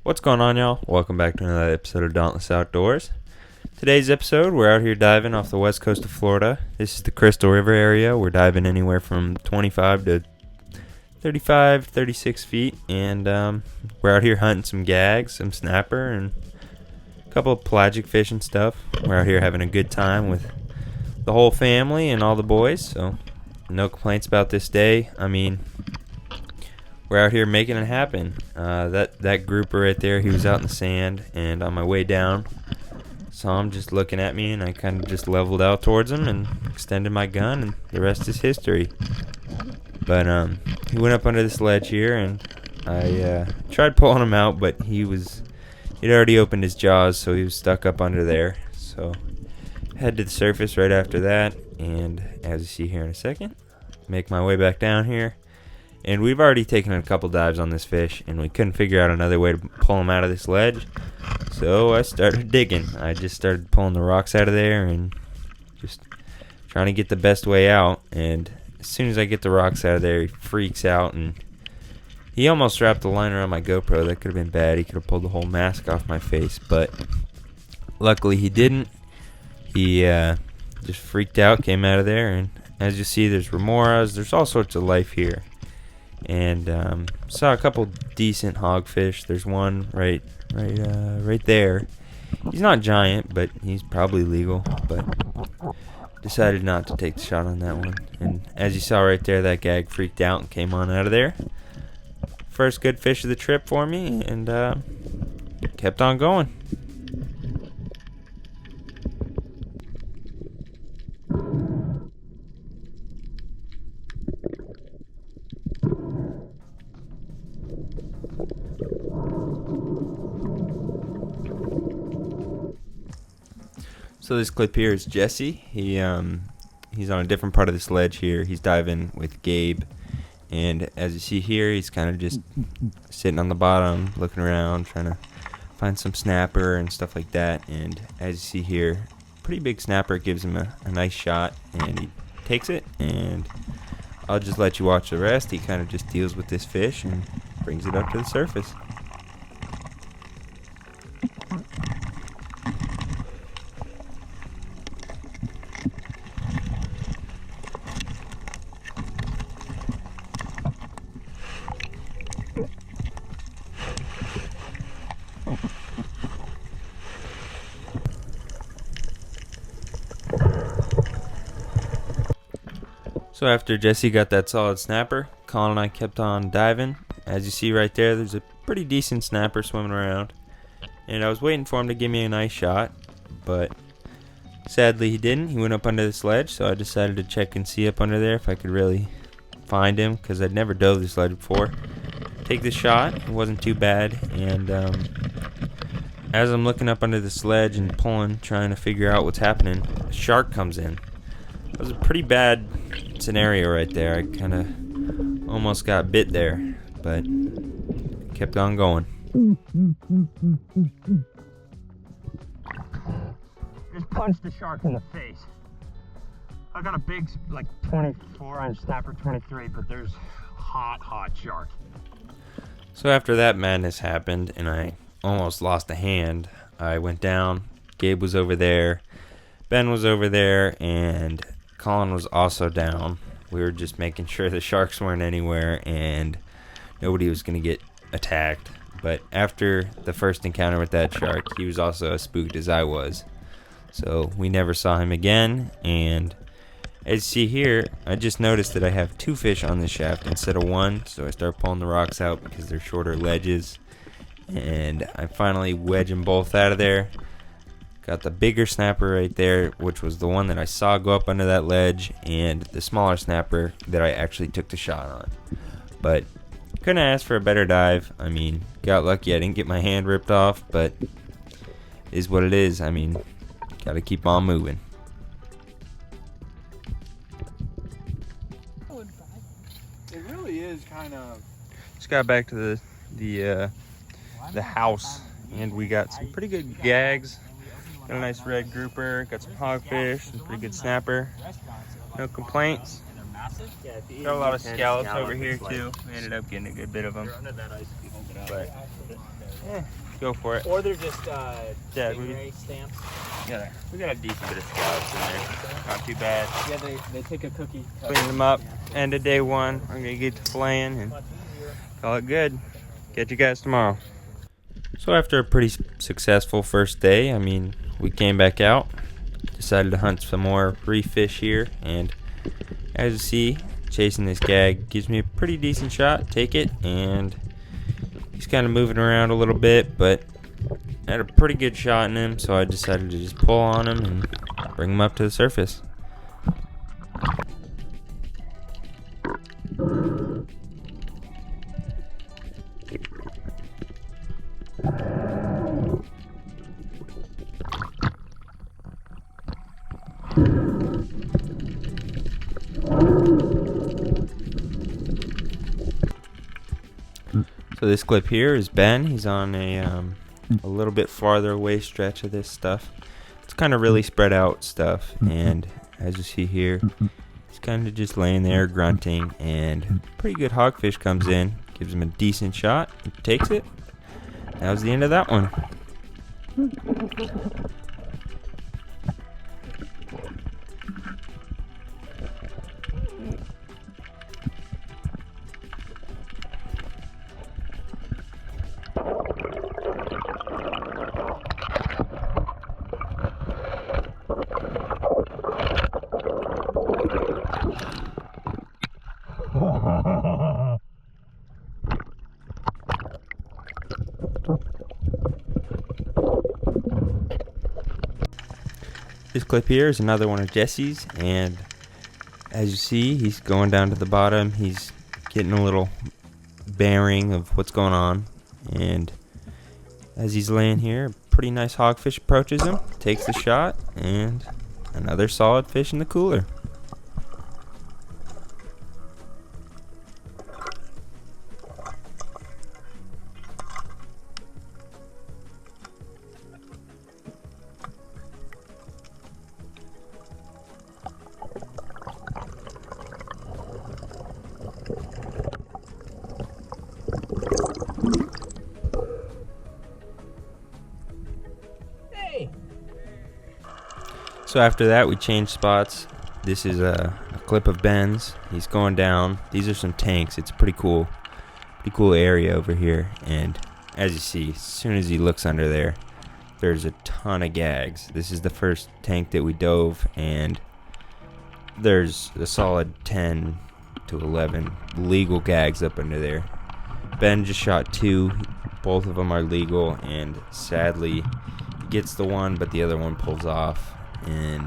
What's going on, y'all? Welcome back to another episode of Dauntless Outdoors. Today's episode, we're out here diving off the west coast of Florida. This is the Crystal River area. We're diving anywhere from 25 to 35, 36 feet. And we're out here hunting some gags, some snapper, and a couple of pelagic fish and stuff. We're out here having a good time with the whole family and all the boys. So no complaints about this day. I mean, we're out here making it happen. That grouper right there, he was out in the sand, and on my way down, saw him just looking at me, and I kind of just leveled out towards him and extended my gun, and the rest is history. But he went up under this ledge here, and I tried pulling him out, but he'd already opened his jaws, so he was stuck up under there. So head to the surface right after that, and as you see here in a second, make my way back down here. And we've already taken a couple dives on this fish, and we couldn't figure out another way to pull him out of this ledge. So I started digging. I just started pulling the rocks out of there and just trying to get the best way out. And as soon as I get the rocks out of there, he freaks out, and he almost wrapped the line around my GoPro. That could have been bad. He could have pulled the whole mask off my face, but luckily he didn't. He just freaked out, came out of there, and as you see, there's remoras. There's all sorts of life here. And saw a couple decent hogfish. There's one right there. He's not giant, but he's probably legal. But decided not to take the shot on that one. And as you saw right there, that gag freaked out and came on out of there. First good fish of the trip for me, and kept on going. So this clip here is Jesse. He's on a different part of this ledge here. He's diving with Gabe, and as you see here, he's kind of just sitting on the bottom, looking around, trying to find some snapper and stuff like that. And as you see here, pretty big snapper, gives him a nice shot, and he takes it. And I'll just let you watch the rest. He kind of just deals with this fish and brings it up to the surface. So after Jesse got that solid snapper, Colin and I kept on diving. As you see right there, there's a pretty decent snapper swimming around. And I was waiting for him to give me a nice shot, but sadly he didn't. He went up under this ledge, so I decided to check and see up under there if I could really find him, because I'd never dove this ledge before. Take the shot. It wasn't too bad. And as I'm looking up under this ledge and pulling, trying to figure out what's happening, a shark comes in. It was a pretty bad scenario right there. I kind of almost got bit there, but kept on going. Just punched the shark in the face. I got a big, like 24-inch snapper, 23, but there's hot shark. So after that madness happened and I almost lost a hand, I went down. Gabe was over there, Ben was over there, and Colin was also down. We were just making sure the sharks weren't anywhere and nobody was going to get attacked. But after the first encounter with that shark, he was also as spooked as I was. So we never saw him again. And as you see here, I just noticed that I have two fish on this shaft instead of one. So I start pulling the rocks out because they're shorter ledges. And I finally wedge them both out of there. Got the bigger snapper right there, which was the one that I saw go up under that ledge, and the smaller snapper that I actually took the shot on. But couldn't ask for a better dive. I mean, got lucky I didn't get my hand ripped off, but it is what it is. I mean, gotta keep on moving. It really is kind of. Just got back to the house, and we got some pretty good gags. Got a nice red grouper, got some hogfish, some pretty good snapper. No complaints. Got a lot of scallops over here too. We ended up getting a good bit of them. But Go for it. Or they're just Yeah, stingray stamps. we got a decent bit of scallops in there. Not too bad. Yeah, they take a cookie. Clean them up. End of day one. I'm gonna get to flaying and call it good. Catch you guys tomorrow. So after a pretty successful first day, I mean, we came back out, decided to hunt some more reef fish here, and as you see, chasing this gag gives me a pretty decent shot. Take it, and he's kind of moving around a little bit, but I had a pretty good shot in him, so I decided to just pull on him and bring him up to the surface. So this clip here is Ben. He's on a little bit farther away stretch of this stuff. It's kind of really spread out stuff, and as you see here, he's kind of just laying there grunting, and pretty good hogfish comes in, gives him a decent shot, he takes it. That was the end of that one. This clip here is another one of Jesse's, and as you see, he's going down to the bottom. He's getting a little bearing of what's going on, and as he's laying here, a pretty nice hogfish approaches him, takes the shot, and another solid fish in the cooler. So after that, we changed spots. This is a clip of Ben's. He's going down. These are some tanks. It's a pretty cool area over here. And as you see, as soon as he looks under there, there's a ton of gags. This is the first tank that we dove, and there's a solid 10 to 11 legal gags up under there. Ben just shot 2. Both of them are legal, and sadly, he gets the one, but the other one pulls off. And